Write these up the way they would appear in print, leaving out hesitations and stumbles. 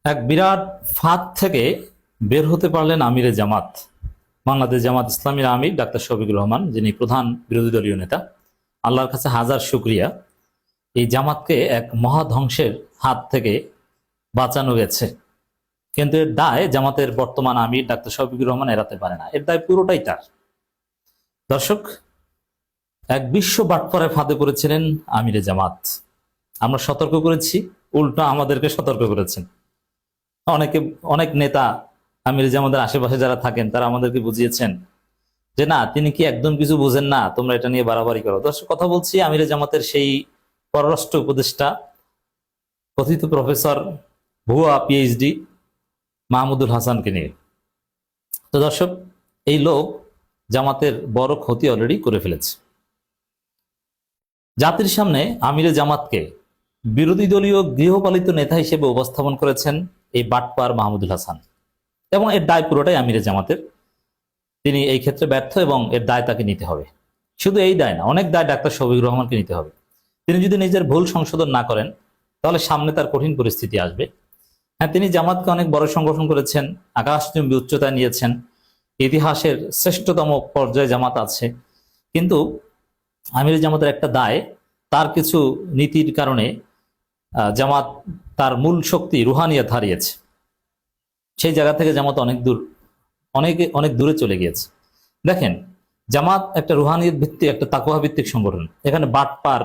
এক বিরাট ফাঁদ থেকে বের হতে পারলেন আমিরে জামাত, বাংলাদেশ জামাত ইসলামীর আমির ডাক্তার শফিকুর রহমান, যিনি প্রধান বিরোধী দলীয় নেতা। আল্লাহর কাছে হাজার শুকরিয়া, এই জামাতকে এক মহাধ্বংসের হাত থেকে বাঁচানো গেছে। কিন্তু এর দায় জামাতের বর্তমান আমির ডাক্তার শফিকুর রহমান এড়াতে পারে না, এর দায় পুরোটাই তার। দর্শক, এক বিশ্ব বাটপাড়ায় ফাঁদে পড়েছিলেন আমিরে জামাত। আমরা সতর্ক করেছি, উল্টো আমাদেরকে সতর্ক করেছেন। অনেক নেতা আমির জামাতের আশেপাশে যারা থাকেন তারা আমাদেরকে বুঝিয়েছেন যে না, তিনি কি একদম কিছু বুঝেন না, তোমরা এটা নিয়ে বাড়াবাড়ি করো। দর্শক, কথা বলছি আমির জামাতের সেই পররাষ্ট্র উপদেষ্টা, কথিত প্রফেসর, ভুয়া পিএইচডি মাহমুদুল হাসানকে নিয়ে। তো দর্শক, এই লোক জামাতের বড় ক্ষতি অলরেডি করে ফেলেছে। জাতির সামনে আমিরে জামাতকে বিরোধী দলীয় গৃহপালিত নেতা হিসেবে উপস্থাপন করেছেন এই বাটপার মাহমুদুল হাসান, এবং এর দায় পুরোটাই আমিরে জামাতের। তিনি এই ক্ষেত্রে ব্যর্থ এবং এর দায় তাকে নিতে হবে। শুধু এই দায় না, অনেক দায় ডাক্তার শফিকুর রহমানকে নিতে হবে। তিনি যদি নিজের ভুল সংশোধন না করেন তাহলে সামনে তার কঠিন পরিস্থিতি আসবে। হ্যাঁ, তিনি জামাতকে অনেক বড় সংগঠন করেছেন, আকাশচুম্বী উচ্চতায় নিয়েছেন, ইতিহাসের শ্রেষ্ঠতম পর্যায়ে জামাত আছে। কিন্তু আমির জামাতের একটা দায়, তার কিছু নীতির কারণে জামাত তার মূল শক্তি রুহানিয়াত হারিয়েছে। সেই জায়গা থেকে জামাত অনেক দূরে চলে গিয়েছে। দেখেন, জামাত একটা রুহানিয়ত ভিত্তিক, একটা তাকওয়া ভিত্তিক সংগঠন। এখানে বাটপার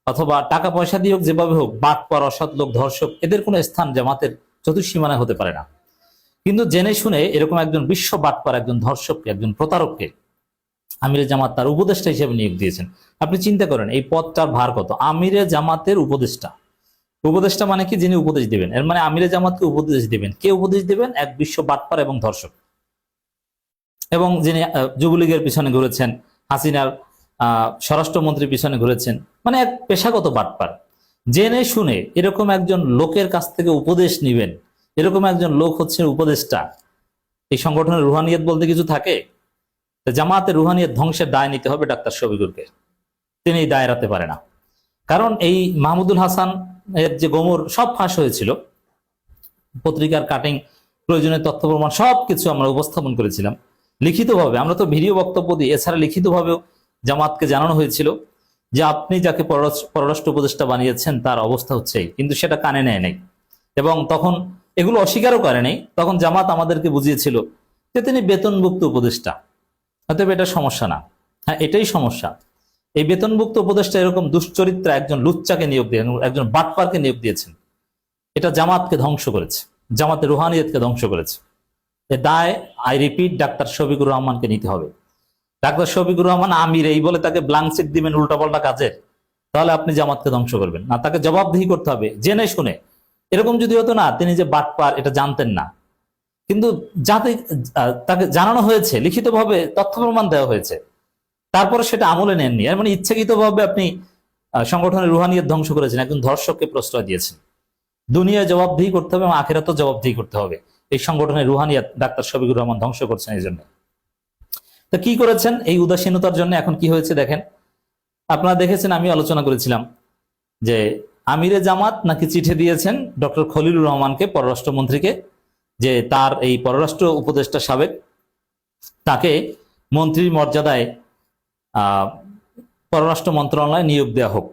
অথবা টাকা পয়সা দিয়ে হোক, যেভাবে হোক, বাটপার, অসৎ লোক, ধর্ষক, এদের কোনো স্থান জামাতের চতুর্সীমানায় হতে পারে না। কিন্তু জেনে শুনে এরকম একজন বিশ্ব বাটপার, একজন ধর্ষককে, একজন প্রতারককে আমিরে জামাত তার উপদেষ্টা হিসেবে নিয়োগ দিয়েছেন। আপনি চিন্তা করেন এই পদটার ভার কত। আমিরে জামাতের উপদেষ্টা। উপদেষ্টা মানে কি? যিনি উপদেশ দিবেন। এর মানে আমিরে জামাতকে উপদেশ দিবেন। কে উপদেশ দিবেন? এক বিশ্ব বাটপার এবং ধর্ষক, এবং যিনি যুবলীগের পিছনে ঘুরেছেন, হাসিনার স্বরাষ্ট্রমন্ত্রীর পিছনে ঘুরেছেন, মানে এক পেশাগত বাটপার। জেনে শুনে এরকম একজন লোকের কাছ থেকে উপদেশ নিবেন, এরকম একজন লোক হচ্ছে উপদেষ্টা। এই সংগঠনের রুহানিয়ত বলতে কিছু থাকে? জামাতের রুহানিয়ত ধ্বংসের দায় নিতে হবে ডাক্তার শফিকুরকে। তিনি এই দায় এড়াতে পারে না। কারণ এই মাহমুদুল হাসান এর যে গোমর সব ফাঁস হয়েছিল, পত্রিকার কাটিং, প্রয়োজনীয় তথ্য প্রমাণ সবকিছু আমরা উপস্থাপন করেছিলাম লিখিতভাবে। আমরা তো ভিডিও বক্তব্য দিই, এছাড়া লিখিতভাবেও জামাতকে জানানো হয়েছিল যে আপনি যাকে পররাষ্ট্র উপদেষ্টা বানিয়েছেন তার অবস্থা হচ্ছে, কিন্তু সেটা কানে নেয় নাই। এবং তখন এগুলো অস্বীকারও করে নাই। তখন জামাত আমাদেরকে বুঝিয়েছিল যে তিনি বেতনভুক্ত উপদেষ্টা, অতএব এটা সমস্যা না। হ্যাঁ, এটাই সমস্যা। এই বেতনভুক্ত উপদেষ্টা এরকম দুশ্চরিত্রা একজন লুচ্চাকে নিয়োগ দিয়ে, একজন বাটপারকে নিয়োগ দিয়েছেন। এটা জামাতকে ধ্বংস করেছে, জামাতের রুহানিয়তকে ধ্বংস করেছে। এ দায়, আই রিপিট, ডাক্তার শফিকুর রহমানকে নিতে হবে। ডাক্তার শফিকুর রহমান আমির এই বলে তাকে ব্ল্যাঙ্ক চেক দিবেন উল্টাপাল্টা কাজের, তাহলে আপনি জামাতকে ধ্বংস করবেন না। তাকে জবাবদিহি করতে হবে জেনে শুনে। এরকম যদি হতো না, তিনি যে বাটপার এটা জানতেন না, কিন্তু যাতে তাকে জানানো হয়েছে, লিখিতভাবে তথ্য প্রমাণ দেওয়া হয়েছে, তারপরে সেটা আমলে নেননি। এর মানে ইচ্ছাকৃতভাবে আপনি সংগঠনের রুহানিয়ত ধ্বংস করেছেন, একজন ধর্ষককে প্রশ্রয় দিয়েছেন। দুনিয়ায় জবাবদিহি করতে হবে এবং আখিরাতেও জবাবদিহি করতে হবে। এই সংগঠনের রুহানিয়ত ডাক্তার শফিকুর রহমান ধ্বংস করছেন। এই জন্য তো কি করেছেন? এই উদাসীনতার জন্য এখন কি হয়েছে দেখেন। আপনারা দেখেছেন, আমি আলোচনা করেছিলাম যে আমিরে জামাত নাকি চিঠি দিয়েছেন ডক্টর খলিলুর রহমানকে, পররাষ্ট্রমন্ত্রীকে, যে তার এই পররাষ্ট্র উপদেষ্টা সাবেক, তাকে মন্ত্রীর মর্যাদায় পররাষ্ট্র মন্ত্রণালয়ে নিয়োগ দেওয়া হোক।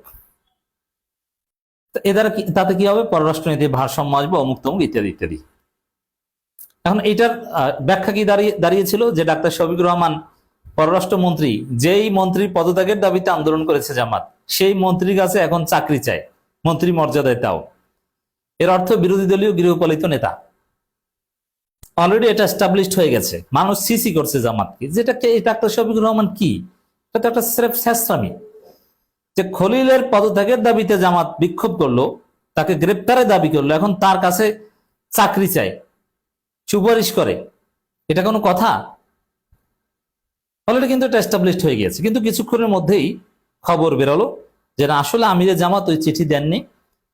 তাতে কি হবে? পররাষ্ট্রনীতির ভারসাম্য আসবে, অমুক তমুক ইত্যাদি ইত্যাদি। এখন এইটার ব্যাখ্যা কি দাঁড়িয়েছিল? যে ডাক্তার শফিকুর রহমান পররাষ্ট্রমন্ত্রী, যেই মন্ত্রীর পদত্যাগের দাবিতে আন্দোলন করেছে জামাত, সেই মন্ত্রীর কাছে এখন চাকরি চায়, মন্ত্রী মর্যাদায় তাও। এর অর্থ বিরোধী দলীয় গৃহপালিত নেতা। অলরেডি এটা এস্টাবলিশড হয়ে গেছে, মানুষ সিসি করছে জামাতকে। যেটাকে ডাক্তার শফিকুর রহমান কি, এটা তো একটা স্রেফ শেষরামি। যে খলিলের পদত্যাগের দাবিতে জামাত বিক্ষোভ করলো, তাকে গ্রেপ্তারের দাবি করলো, এখন তার কাছে চাকরি চায়, সুপারিশ করে, এটা কোনো কথা? অলরেডি কিন্তু এটা এস্টাবলিশড হয়ে গিয়েছে। কিন্তু কিছুক্ষণের মধ্যেই খবর বেরোলো যে না, আসলে আমিরে জামাত ওই চিঠি দেননি।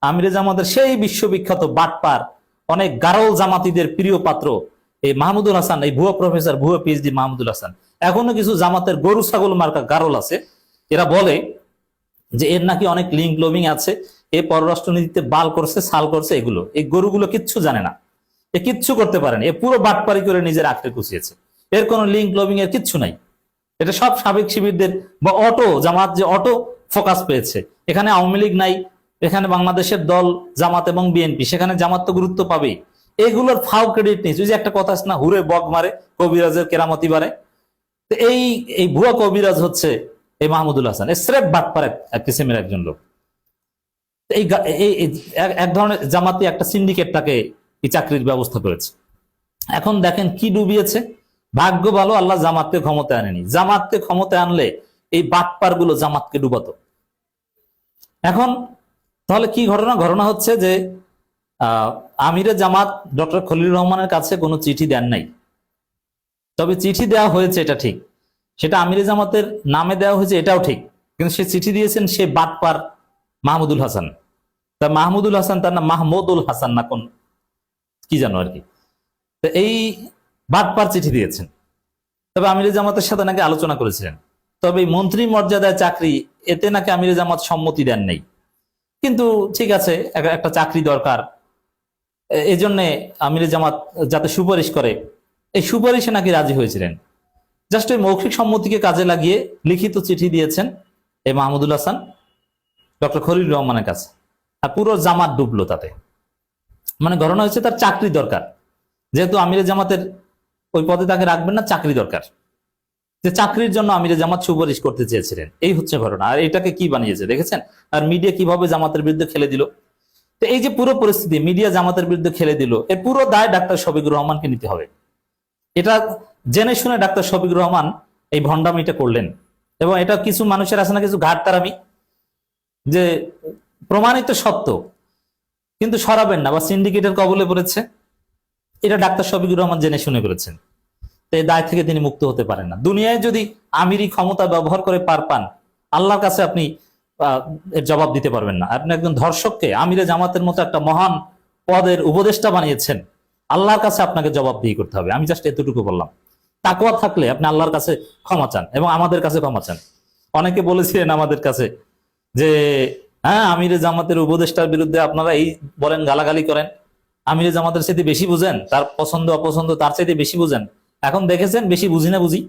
আমিরে জামাতের সেই বিশ্ববিখ্যাত বাটপার, অনেক গারল জামাতিদের প্রিয় পাত্র এই মাহমুদুল হাসান, এই ভুয়া প্রফেসর, ভুয়া পিএইচডি মাহমুদুল হাসান। এখনো কিছু জামাতের গরু ছাগল মার্কা গারল আছে, এরা বলে যে এর নাকি অনেক লিঙ্ক লোবিং আছে, এ পররাষ্ট্রনীতিতে বাল করছে, সাল করছে, এগুলো এই গরুগুলো কিচ্ছু জানে না, এ কিচ্ছু করতে পারেনি, এ পুরো বাটপারি করে নিজের আঁকড়ে কুচিয়েছে। এর কোনো লিঙ্ক লবিং এর কিচ্ছু নাই। এটা সব সাবেক শিবিরদের বা অটো জামাত যে অটো ফোকাস পেয়েছে। এখানে আওয়ামী লীগ নাই, এখানে বাংলাদেশের দল জামাত এবং বিএনপি, সেখানে জামাত তো গুরুত্ব পাবেই। এগুলোর ফাও ক্রেডিট নেই। যে একটা কথা আছে না, হুরে বগ মারে কবিরাজের কেরামতি বাড়ে। তো এই এই ভুয়া কবিরাজ হচ্ছে এই মাহমুদুল হাসান, এই স্রেফ বাটপার এক কিসিমের একজন লোক। এই এক ধরনের জামাতি একটা সিন্ডিকেট তাকে এই চাকরির ব্যবস্থা করেছে। এখন দেখেন কি ডুবিয়েছে। ভাগ্য ভালো আল্লাহ জামাতকে ক্ষমতায় আনেনি, জামাতকে ক্ষমতায় আনলে এই বাটপার গুলো জামাতকে ডুবাতো। এখন তাহলে কি ঘটনা হচ্ছে যে আমিরে জামাত ডক্টর খলিলুর রহমানের কাছে কোনো চিঠি দেন নাই, তবে চিঠি দেওয়া হয়েছে এটা ঠিক, সেটা আমিরে জামাতের নামে দেওয়া হয়েছে এটাও ঠিক, কিন্তু সে চিঠি দিয়েছেন সে বাটপার মাহমুদুল হাসান। তা মাহমুদুল হাসান তার নাম মাহমুদুল হাসান না কোন কি জানো আর কি। তো এই বাটপার চিঠি দিয়েছেন। তবে আমিরে জামাতের সাথে নাকি আলোচনা করেছিলেন, তবে মন্ত্রী মর্যাদায় চাকরি এতে নাকি আমিরে জামাত সম্মতি দেন নাই। কিন্তু ঠিক আছে, একটা চাকরি দরকার, এই জন্য আমিরে জামাত যাতে সুপারিশ করে, এই সুপারিশে নাকি রাজি হয়েছিলেন। জাস্ট ওই মৌখিক সম্মতিকে কাজে লাগিয়ে লিখিত চিঠি দিয়েছেন এই মাহমুদুল হাসান ডক্টর খলিলুর রহমানের কাছে, আর পুরো জামাত ডুবলো তাতে। মানে ঘটনা হচ্ছে তার চাকরি দরকার, যেহেতু আমিরে জামাতের ওই পদে তাকে রাখবেন না, চাকরি দরকার, যে চাকরির জন্য আমিরে জামাত সুপারিশ করতে চেয়েছিলেন। এই হচ্ছে ঘটনা। আর এটাকে কি বানিয়েছে দেখেছেন, আর মিডিয়া কিভাবে জামাতের বিরুদ্ধে খেলে দিল। তো এই যে পুরো পরিস্থিতি, মিডিয়া জামাতের বিরুদ্ধে খেলে দিল, এর পুরো দায় ডাক্তার শফিকুর রহমানকে নিতে হবে। এটা জেনে শুনে ডাক্তার শফিকুর রহমান এই ভণ্ডামিটা করলেন। এবং এটা কিছু মানুষের আছে না, কিছু ঘাট তারামি, যে প্রমাণিত সত্য কিন্তু সরাবেন না বা সিন্ডিকেটের কবলে পড়েছে, এটা ডাক্তার শফিকুর রহমান জেনে শুনে করেছেন। এই দায় থেকে তিনি মুক্ত হতে পারেন না। দুনিয়ায় যদি আমিরি ক্ষমতা ব্যবহার করে পার পান, আল্লাহর কাছে আপনি এর জবাব দিতে পারবেন না। আপনি একজন ধর্ষককে আমিরে জামাতের মতো একটা মহান পদের উপদেষ্টা বানিয়েছেন, আল্লাহর কাছে আপনাকে জবাবদিহি করতে হবে। আমি জাস্ট এতটুকু বললাম। তাকওয়া থাকলে আপনি আল্লাহর কাছে ক্ষমা চান এবং আমাদের কাছে ক্ষমা চান। অনেকে বলেছিলেন আমাদের কাছে যে হ্যাঁ, আমিরে জামাতের উপদেষ্টার বিরুদ্ধে আপনারা এই বলেন, গালাগালি করেন, আমিরে জামাতের চাইতে বেশি বুঝেন, তার পছন্দ অপছন্দ তার চাইতে বেশি বুঝেন। এখন দেখেছেন বেশি বুঝি না বুঝি?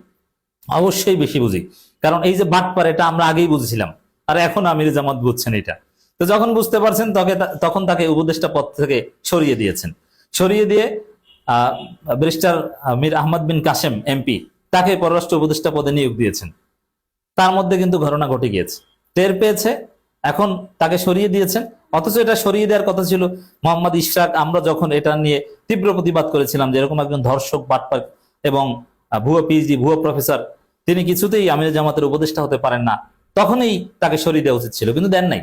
অবশ্যই বেশি বুঝি, কারণ এই যে বাটপার এটা আমরা আগেই বুঝেছিলাম, আর এখন আমিরে জামাত বুঝছেন এটা। তো যখন বুঝতে পারছেন তখন তাকে উপদেষ্টা পদ থেকে সরিয়ে দিয়েছেন। সরিয়ে দিয়ে ব্যারিস্টার মীর আহমদ বিন কাসেম এমপি তাকে পররাষ্ট্র উপদেষ্টা পদে নিয়োগ দিয়েছেন। তার মধ্যে কিন্তু ঘটনা ঘটে গিয়েছে, টের পেয়েছে, এখন তাকে সরিয়ে দিয়েছেন। অথচ এটা সরিয়ে দেওয়ার কথা ছিল মোহাম্মদ ইশরাক। আমরা যখন এটা নিয়ে তীব্র প্রতিবাদ করেছিলাম যে এরকম একজন ধর্ষক, বাটপার এবং ভুয়ো পিএইচডি, ভুয়ো প্রফেসর, তিনি কিছুতেই আমিরে জামাতের উপদেষ্টা হতে পারেন না, তখনই তাকে সরিয়ে দেওয়া উচিত ছিল, কিন্তু দেন নাই।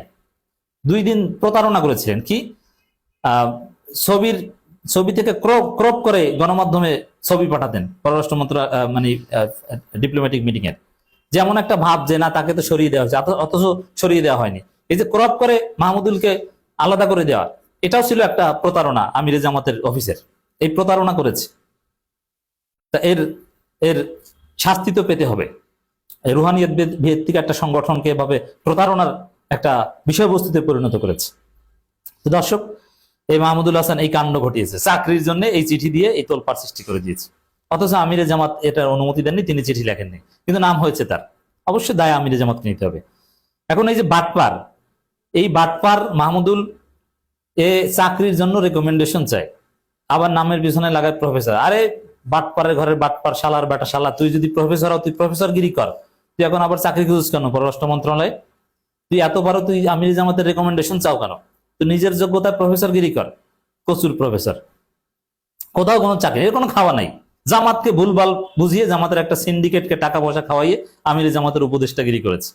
2 দিন প্রতারণা করেছিলেন। কি ছবি থেকে ক্রপ করে গণমাধ্যমে ছবি পাঠাতেন পররাষ্ট্র মানে ডিপ্লোম্যাটিক মিটিং এর, যেমন একটা ভাব যে না তাকে তো সরিয়ে দেওয়া হয়েছে, অথচ সরিয়ে দেওয়া হয়নি। এই যে ক্রপ করে মাহমুদুলকে আলাদা করে দেওয়া, এটাও ছিল একটা প্রতারণা আমিরে জামাতের অফিসের। এই প্রতারণা করেছে, তা এর শাস্তি তো পেতে হবে। রুহানিয়ত ভিত্তিক একটা সংগঠনকে এভাবে প্রতারণার একটা বিষয়বস্তুতে পরিণত করেছে। তো দর্শক, এই মাহমুদুল হাসান এই কাণ্ড ঘটিয়েছে, চাকরির জন্য এই চিঠি দিয়ে এই তোলপাড় সৃষ্টি করে দিয়েছে। অথচ আমিরে জামাত এটার অনুমতি দেননি, তিনি চিঠি লেখেননি, কিন্তু নাম হয়েছে তার। অবশ্যই দায় আমিরে জামাতকে নিতে হবে। এখন এই যে বাটপার, এই বাটপার মাহমুদুল এ চাকরির জন্য রেকমেন্ডেশন চায়, আবার নামের পিছনে লাগায় প্রফেসর। আরে বাটপারের ঘরের বাটপার, শালার বেটা শালা, তুই যদি প্রফেসর হও তুই প্রফেসর গিরি কর, তুই এখন আবার চাকরি খুঁজিস কেন পররাষ্ট্র মন্ত্রণালয়ে? তুই এত বড়, তুই আমির জামাতের রেকমেন্ডেশন চাও কেন? তুই নিজের যোগ্যতায় প্রফেসর গিরি কর, কচুর প্রফেসর। কোথাও কোনো চাকরি, এর কোনো খাওয়া নাই। জামাতকে ভুলভাল বুঝিয়ে, জামাতের একটা সিন্ডিকেটকে টাকা পয়সা খাওয়াইয়ে আমির জামাতের উপদেষ্টাগিরি করেছে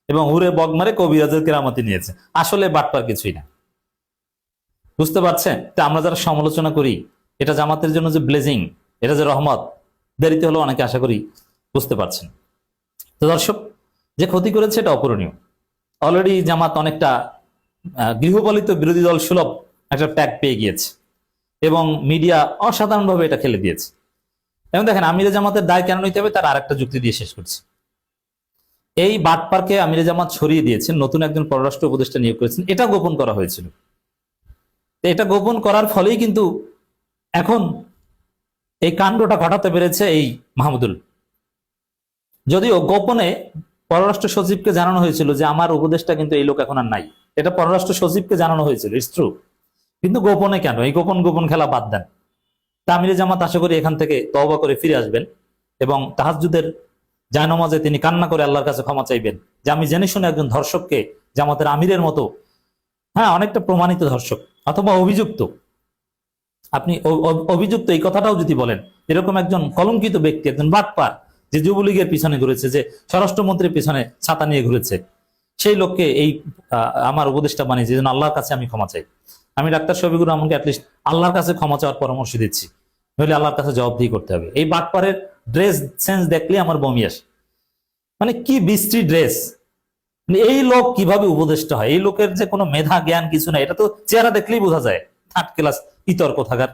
এবং হুরে বগ মারে কবিরাজের কেরামতি নিয়েছে। আসলে বাটপার কিছুই না, বুঝতে পারছেন? তা আমরা যারা সমালোচনা করি, এটা জামাতের জন্য যে ব্লেজিং, এটা যে রহমত, দেরিতে হলেও অনেকে আশা করি বুঝতে পারছেন। তো দর্শক, যে ক্ষতি করেছে এটা অপূরণীয়। অলরেডি জামাত অনেকটা গৃহপালিত বিরোধী দল সুলভ একটা ট্যাগ পেয়ে গিয়েছে এবং মিডিয়া অসাধারণভাবে এটা খেলে দিয়েছে। এবং দেখেন, আমিরে জামাতের দায় কেন নিতে হবে তার আরেকটা যুক্তি দিয়ে শেষ করছি। এই বাটপারকে আমিরে জামাত সরিয়ে দিয়েছেন, নতুন একজন পররাষ্ট্র উপদেষ্টা নিয়োগ করেছেন, এটা গোপন করা হয়েছিল। তো এটা গোপন করার ফলেই কিন্তু এখন এই কাণ্ডটা ঘটাতে পেরেছে এই মাহমুদুল। যদিও গোপনে পররাষ্ট্র সচিবকে জানানো হয়েছিল যে আমার উপদেষ্টা কিন্তু এই লোক এখন আর নাই, এটা পররাষ্ট্র সচিবকে জানানো হয়েছিল, ইটস ট্রু। কিন্তু গোপনে কেন? এই গোপন গোপন খেলা বাদ দেন। তা আমিরে জামাত আশা করি এখান থেকে তওবা করে ফিরে আসবেন এবং তাহাজ্জুদের জায়নামাজে তিনি কান্না করে আল্লাহর কাছে ক্ষমা চাইবেন যে আমি জেনে শুনে একজন ধর্ষককে জামাতের আমিরের মতো, হ্যাঁ অনেকটা প্রমাণিত ধর্ষক অথবা অভিযুক্ত, আপনি অভিযুক্ত এই কথাটাও যদি বলেন, এরকম একজন কলঙ্কিত ব্যক্তি, একজন বাটপার যে যুবলীগের পিছনে ঘুরেছে, যে স্বরাষ্ট্রমন্ত্রীর পিছনে ছাতা নিয়ে ঘুরেছে, সেই লোককে এই আমার উপদেষ্টা বানিয়েছে, যেন আল্লাহর কাছে আমি ক্ষমা চাই। আমি ডাক্তার শফিকুর রহমানকে অ্যাটলিস্ট আল্লাহর কাছে ক্ষমা চাওয়ার পরামর্শ দিচ্ছি, নইলে আল্লাহর কাছে জবাবদিহি করতে হবে। এই বাটপারের ড্রেস সেন্স দেখলে আমার বমি আসে। মানে কি বিশ্রী ড্রেস! এই লোক কিভাবে উপদেষ্টা হয়? এই লোকের যে কোনো মেধা জ্ঞান কিছু নাই, এটা তো চেহারা দেখলেই বোঝা যায়। থার্ড ক্লাস ইতর কোথাকার।